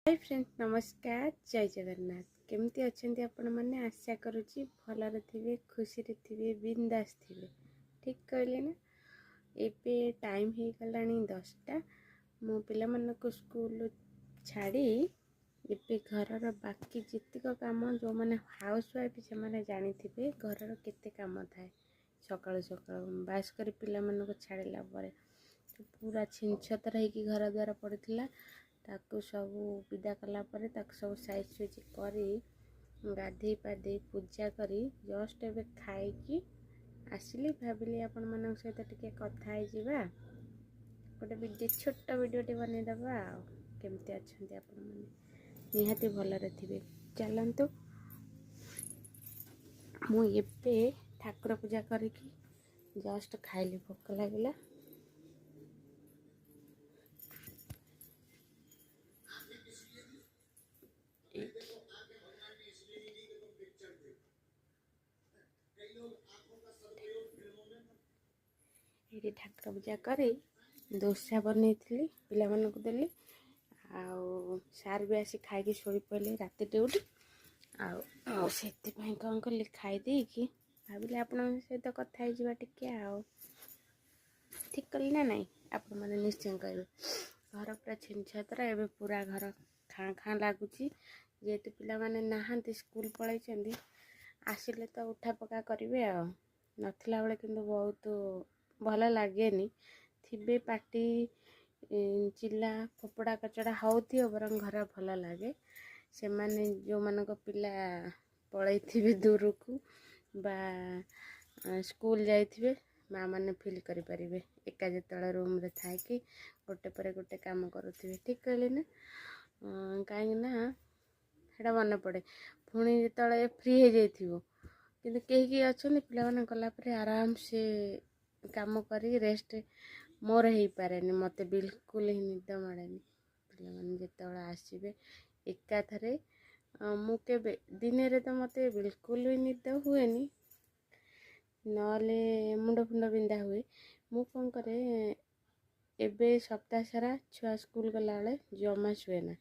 Hi friends, नमस्कार। जय जगन्नाथ। केमती अच्छे आपण मैंने आशा करुच्ची भलरे थे, खुशी थे, बिंदास थे। ठीक कहली ना। एबे टाइम हो गला 10टा। मो पिला को स्कूल छाड़ी एबे घर बाकी जितक काम जो मैंने हाउस वाइफ से जानी थे घर केते काम थाए सकाळु सकाळु बास कर पिला को छाड़ला तो पूरा छिनछतर होगी घर द्वारा पड़ता ताकू सब विदा कला परे ताकू सब साइज सुइज करी गाधे पाधे पूजा करी जस्ट एबे खाई आसिली भाविली आपण मन सहित टिके कथा है जिबा गोटे वीडियो छोट वीडियोटे बनईदबा केमती अच्छे आपण मैंने निहाती भलरे थे। चलतु मुझे ठाकुर पूजा करिकी जस्ट खाइली भोक लगिला। ये ठाकुर पूजा करी दोसा बनई पिला मानक देली आउ सार भी आसी खाई शोई पड़े राति ड्यूटी से कौन कली खाईदे कि भाविले आपण सहित कथा है टिके आओ ठीक कली ना नहीं आपण मैंने निश्चय कहे घर पूरा छिनछतर एवं पूरा घर खाँ खाँ लगुच जेहेतु पिला माने नहांती स्कूल पलैं आसिले तो उठा पका करेंगे आ नथिला बेले किंतु बहुत भल लगे थे पार्टी चिल्ला फोपड़ा कचड़ा होती बरं घर भल लगे से माने जो मानक पिला पलई थे दूर को बा स्कूल जाइए माँ मैंने फिल करें एका जो रूम रे था कि गोटे पर गोटे काम करुवे ठीक कहली ना कहीं हेटा मन पड़े पुणी जो फ्री हो जाइए किंतु कहीं अच्छा पिला गला आराम से काम करी रेस्ट मोर हो पारे मत बिल्कुल ही निद माड़े पिला जिते आसवे एका थरे मुझे दिन तो मत बिल्कुल भी निद हुए नले मुंड फुंड बिंधा हुए मु कौन करे एबे सप्ताह सारा छुआ स्कूल गला बेले जमा शुए ना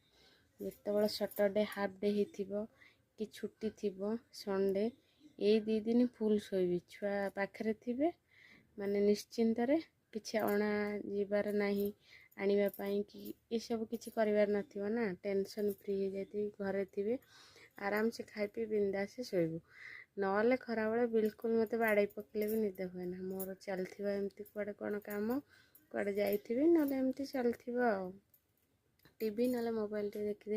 जिते सैटरडे हाफ डे हो कि छुट्टी थी संडे ये 2 दिन फुल शोबी छुआ पाखे थे माने निश्चिंतरे किसी अणा जीवार नहीं आने कि ये सब किसी कर ना टेंशन फ्री हो जाती घरे थे आराम से खाई पी बिंदा से शोबू नले खरा बेले बिल्कुल मत बाड़े पकड़े भी निद हुए ना मोर चलती एमती कड़े कौन काम कड़े जाइए ना एमती चलती टीवी ना मोबाइल टे देखिदे